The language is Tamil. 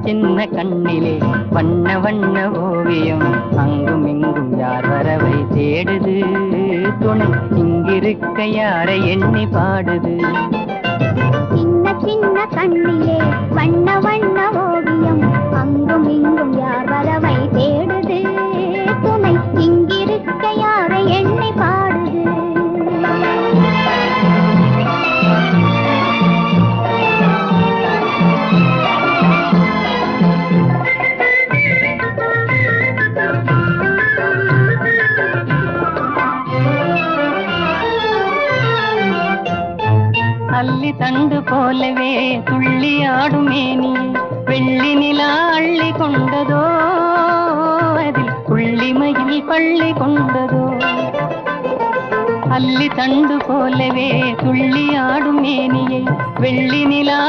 சின்ன கண்ணிலே வண்ண வண்ண ஓவியம் அங்கும் இங்கும் யார் வரவை தேடுது துணை இங்கிருக்க யாரை எண்ணி பாடுது சின்ன சின்ன கண்ணிலே வண்ண வண்ண ஓவியம் அங்கும் இங்கும் யார் வரவை தேடுது துணை இங்கிருக்க யாரை எண்ணி பாடுது அல்லி தண்டு போலவே துள்ளி ஆடுமேனி வெள்ளி நிலா அள்ளி கொண்டதோ அதில் புள்ளிமையில் பள்ளி கொண்டதோ அல்லி தண்டு போலவே துள்ளி ஆடும் மேனியை வெள்ளி நிலா